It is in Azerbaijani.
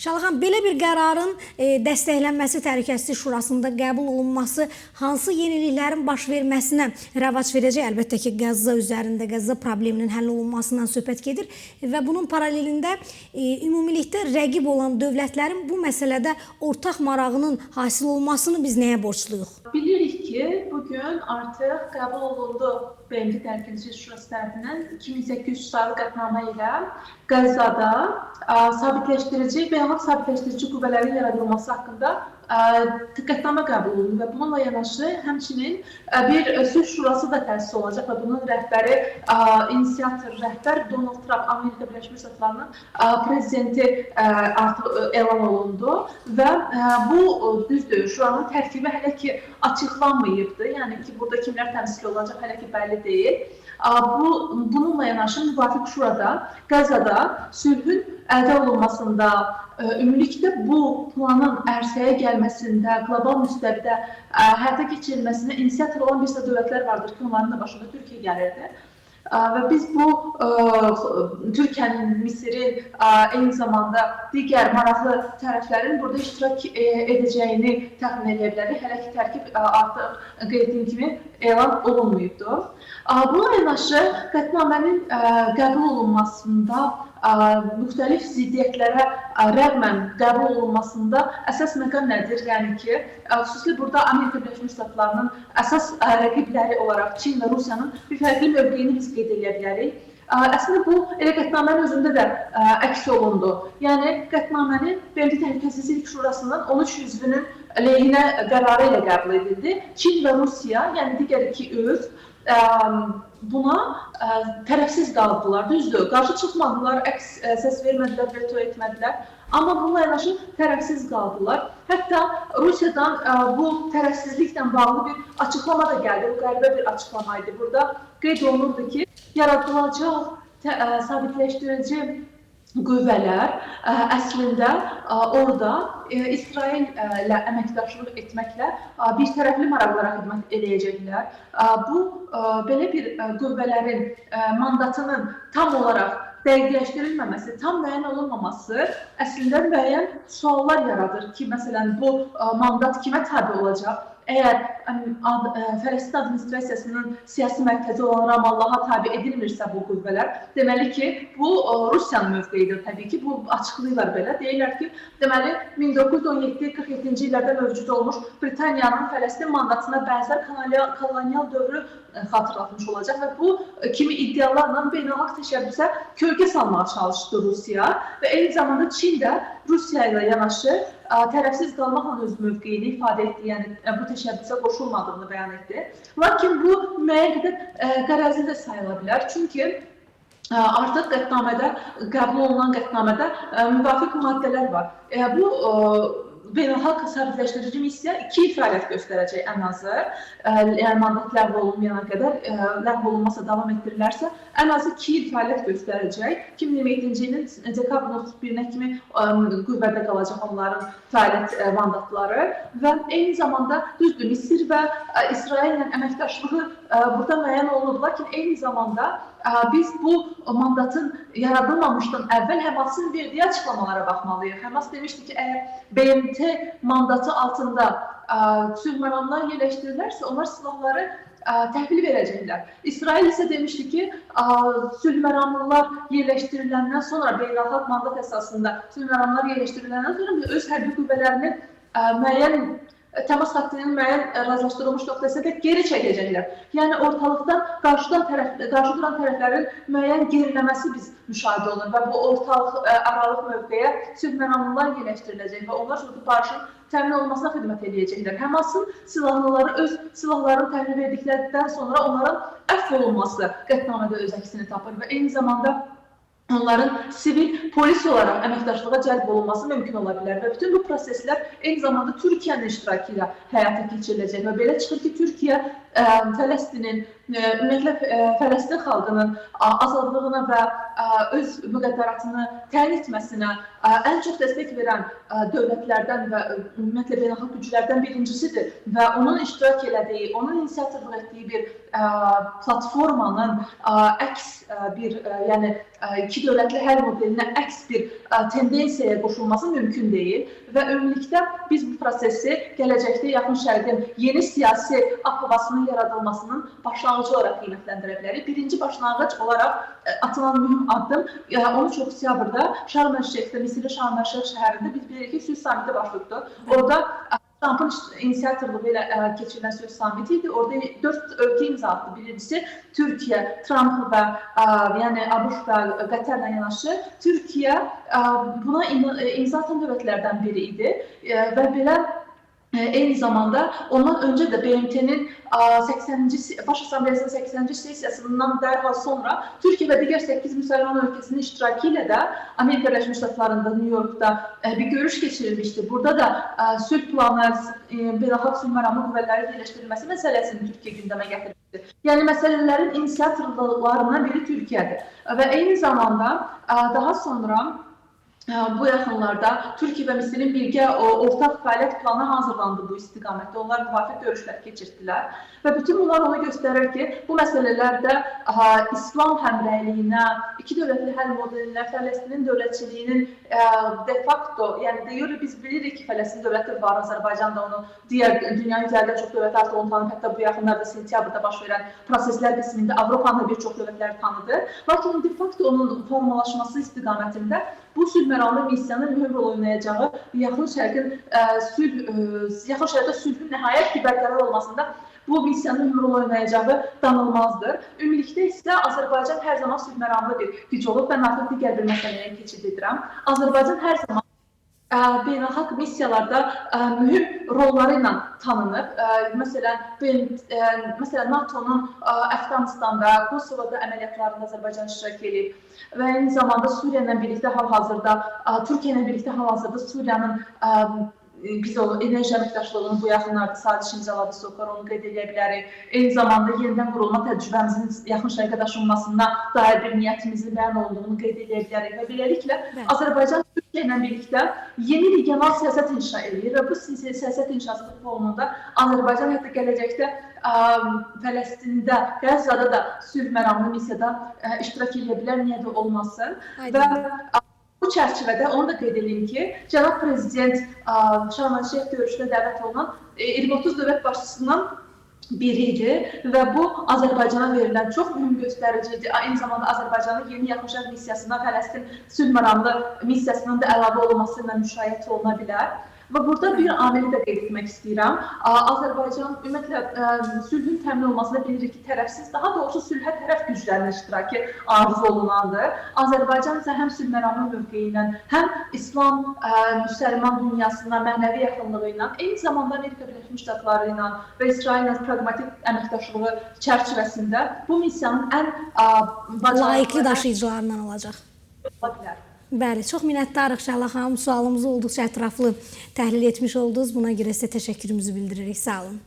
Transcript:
Şalğan, belə bir qərarın dəstəklənməsi Təhlükəsizlik Şurasında qəbul olunması hansı yeniliklərin baş verməsinə rəvac verəcək? Əlbəttə ki, Qəzza üzərində, Qəzza probleminin həll olunmasından söhbət gedir və bunun paralelində ümumilikdə rəqib olan dövlətlərin bu məsələdə ortaq marağının hasil olmasını biz nəyə borcluyuq? Bilirik ki, bugün artıq qəbul olundu BMT Təhlükəsizlik Şurası tərəfindən 2800 saylı qətnamə ilə Qəzzada sabitləşdirici, beynəlxalq sabitləşdirici qüvvələrin yaradılması haqqında qətnamə qəbul olundu və bununla yanaşı həmçinin bir sülh şurası da təsis olacaq və bunun rəhbəri, inisiator rəhbər Donald Trump, Amerika Birləşmiş Ştatlarının prezidenti artıq elan olundu və bu düzdür, şuranın tərkibi hələ ki açıqlanmayıbdır, yəni ki burada kimlər təmsil olacaq hələ ki bəlli deyil. Bununla yanaşı müvafiq şurada Qəzzada sülhün əldə olunmasında, ümumilikdə bu planın ərsəyə gəlməsində, qlobal müstəvidə həyata keçirilməsinə inisiator olan bir sıra dövlətlər vardır ki, onların da başında Türkiyə gəlirdi. Və biz bu Türkiyənin, Misirin, eyni zamanda digər maraqlı tərəflərin burada iştirak edəcəyini təxmin edə bilərik. Hələ ki tərkib artıq qeyd etdiyim kimi elan olunmuyubdur. Bununla yanaşı qətnamənin qəbul olunmasında müxtəlif ziddiyyətlərə rəğmən qəbul olunmasında əsas məqam nədir? Yəni ki, xüsusilə burada Amerika Birləşmiş Ştatlarının əsas rəqibləri olaraq Çin və Rusiyanın bir fərqli mövqeyini biz qeyd edə bilərik. Əslində bu elə qətnamənin özündə də əks olundu. Yəni qətnamənin BMT Təhlükəsizlik Şurasının 13 üzvünün əleyhinə qərarı ilə qəbul edildi. Çin və Rusiya, yəni digər iki üzv buna tərəfsiz qaldılar, düzdür, qarşı çıxmadılar, səs vermədilər, veto etmədilər. Amma bununla yanaşı tərəfsiz qaldılar. Hətta Rusiyadan bu tərəfsizliklə bağlı bir açıqlama da gəldi, bu qəribə bir açıqlama idi. Burada qeyd olunurdu ki, yaradılacaq sabitləşdirici qüvvələr əslində orada İsraillə əməkdaşlıq etməklə bir tərəfli maraqlara xidmət edəcəklər. Bu, belə bir qüvvələrin mandatının tam olaraq dəqiqləşdirilməməsi, tam müəyyən olunmaması əslində müəyyən suallar yaradır ki, məsələn, bu mandat kimə tabi olacaq? Əgər Fələstin administrasiyasının siyasi mərkəzi olan Ramallaha tabi edilmirsə bu qüvvələr, deməli ki, bu Rusiyanın mövqeyidir təbii ki, bu açıqlayırlar belə. Deyirlər ki, deməli 1917-47-ci illərdə mövcud olmuş Britaniyanın Fələstin mandatına bənzər kolonial dövrü xatırlatmış olacaq və bu kimi iddialarla beynəlxalq təşəbbüsə kölgə salmağa çalışdı Rusiya və eyni zamanda Çin də Rusiya ilə yanaşı tərəfsiz qalmaqla öz mövqeyini ifadə etdi, yəni bu təşəbbüsə qoşulmadığını bəyan etdi. Lakin bu müəyyən qədər qərəzli də sayıla bilər, çünki artıq qətnamədə, qəbul olunan qətnamədə müvafiq maddələr var. Bu beynəlxalq sabitləşdirici missiya 2 il fəaliyyət göstərəcək ən azı. Yəni mandat ləğv olunmayana qədər, ləğv olunmasa davam etdirilərsə, ən azı 2 il fəaliyyət göstərəcək. 2027-ci ilin dekabrın 31-nə kimi qüvvədə qalacaq onların fəaliyyət mandatları və eyni zamanda düzdür, Misir və İsraillə əməkdaşlığı burada müəyyən olunub, lakin eyni zamanda biz bu mandatın yaradılmamışdan əvvəl Həmasın verdiyi açıqlamalara baxmalıyıq. Həmas demişdi ki, əgər BMT mandatı altında sülh məramlar yerləşdirilərsə, onlar silahları təhvil verəcəklər. İsrail isə demişdi ki, sülh məramlar yerləşdiriləndən sonra, beynəlxalq mandat əsasında sülh məramlar yerləşdiriləndən sonra öz hərbi qüvvələrini müəyyən təmas xəttinin müəyyən razılaşdırılmış nöqtəsində geri çəkəcəklər. Yəni ortalıqdan qarşı duran tərəflərin müəyyən geriləməsi biz müşahidə olunur və bu ortalıq aralıq mövqeyə sülh məramlar yerləşdiriləcək və onlar bu barışın təmin olunmasına xidmət edəcəklər. Həmasın silahlıları öz silahlarını təhvil verdiklərdən sonra onların əfv olunması qətnamədə öz əksini tapır və eyni zamanda onların sivil polis olaraq əməkdaşlığa cəlb olunması mümkün ola bilər və bütün bu proseslər eyni zamanda Türkiyənin iştirakı ilə həyata keçiriləcək və belə çıxır ki, Türkiyə Fələstinin, ümumiyyətlə Fələstin xalqının azadlığına və öz müqəddəratını təyin etməsinə ən çox dəstək verən dövlətlərdən və ümumiyyətlə beynəlxalq güclərdən birincisidir və onun iştirak elədiyi, onun inisiativlik etdiyi bir platformanın əks bir, yəni iki dövlətli həll modelinə əks bir tendensiyaya qoşulması mümkün deyil və ümumilikdə biz bu prosesi gələcəkdə Yaxın Şərqin yeni siyasi havasının yaradılmasının başlanğıcı olaraq qiymətləndirə bilərik. Birinci başlanğıc olaraq atılan mühüm addım 13 oktyabrda Şarm el-Şeyxdə, Misirli Şarm el-Şeyx şəhərində biz bilirik ki, sülh samiti baş tutdu. Orada Trump'ın inisiativliği ilə keçirilən sülh samiti idi. Orada 4 ölkə imza attı. Birincisi Türkiyə, Trump və yəni ABŞ və Qətərlə yanaşı Türkiyə buna imza atan dövlətlərdən biri idi və belə eyni zamanda ondan öncə də BMT-nin Baş Assambleyasının 80-ci sessiyasından dərhal sonra Türkiyə və digər 8 müsəlman ölkəsinin iştirakı ilə də Amerika Birləşmiş Ştatlarında, New Yorkda bir görüş keçirilmişdi. Burada da sülh planı, beynəlxalq sülh məramlı qüvvələrin birləşdirilməsi məsələsini Türkiyə gündəmə gətirmişdi. Yəni məsələlərin inisiatorlarından biri Türkiyədir və eyni zamanda daha sonra bu yaxınlarda Türkiyə və Misirin birgə ortaq fəaliyyət planı hazırlandı bu istiqamətdə. Onlar müvafiq görüşlər keçirdilər və bütün bunlar onu göstərir ki, bu məsələlərdə İslam həmrəyliyinə, iki dövlətli həll modelinə, Fələstinin dövlətçiliyinin de facto, yəni de jure biz bilirik ki, Fələstin dövləti var, Azərbaycan da onu digər dünyanın üzərində çox dövlət artıq onu tanıyıb, hətta bu yaxınlarda sentyabrda baş verən proseslər qismində Avropanın bir çox dövlətləri tanıdı. Lakin de facto onun formalaşması istiqamətində bu sülh məramlı missiyanın mühüm rol oynayacağı Yaxın Şərqdə sülhün nəhayət ki, bərqərar olmasında bu missiyanın mühüm rol oynayacağı danılmazdır. Ümumilikdə isə Azərbaycan hər zaman sülh məramlı bir güc olub. Mən artıq digər bir məsələyə keçid edirəm. Azərbaycan hər zaman beynəlxalq missiyalarda mühüm rolları ilə tanınır. Məsələn, NATO-nun Əfqanistanda, Kosovada əməliyyatlarında Azərbaycan iştirak edib və eyni zamanda Suriya ilə birlikdə hal-hazırda, Türkiyə ilə birlikdə hal-hazırda Suriyanın biz o enerji əməkdaşlığının bu yaxınlarda sadiş imzaladı, Sokar onu qeyd edə bilərik. Eyni zamanda yenidən qurulma təcrübəmizin Yaxın Şərqə daşınmasına dair bir niyyətimizin bəyan olduğunu qeyd edə bilərik və beləliklə Azərbaycan Türkiyə ilə birlikdə yeni regional siyasət inşa edir və bu siyasət inşası fonunda Azərbaycan hətta gələcəkdə Fələstində, Qəzzada da sülh məramlı missiyada iştirak edə bilər, niyə də olmasın. Və bu çərçivədə onu da qeyd edeyim ki, Cənab Prezident Şarm el-Şeyx görüşünə dəvət olunan 29 dövlət başçısından biri idi və bu Azərbaycana verilən çox mühüm göstəricidir. Eyni zamanda Azərbaycanın yeni Yaxın Şərq missiyasına Fələstin sülh məramlı missiyasının da əlavə olunması ilə müşayiət oluna bilər. Və burada bir amili də qeyd etmək istəyirəm. Azərbaycan ümumiyyətlə sülhün təmin olmasında bilirik ki, tərəfsiz, daha doğrusu sülhə tərəf güclərinin iştirakı arzu olunandır. Azərbaycan isə həm sülh məramlı mövqeyi ilə, həm İslam, müsəlman dünyasına mənəvi yaxınlığı ilə, eyni zamanda Amerika Birləşmiş Ştatları ilə və İsrail ilə praqmatik əməkdaşlığı çərçivəsində bu missiyanın ən layiqli daşıyıcılarından olacaq. Ola bilər. Bəli, çox minnətdarıq Şəhla xanım. Sualımızı olduqca ətraflı təhlil etmiş oldunuz. Buna görə sizə təşəkkürümüzü bildiririk. Sağ olun.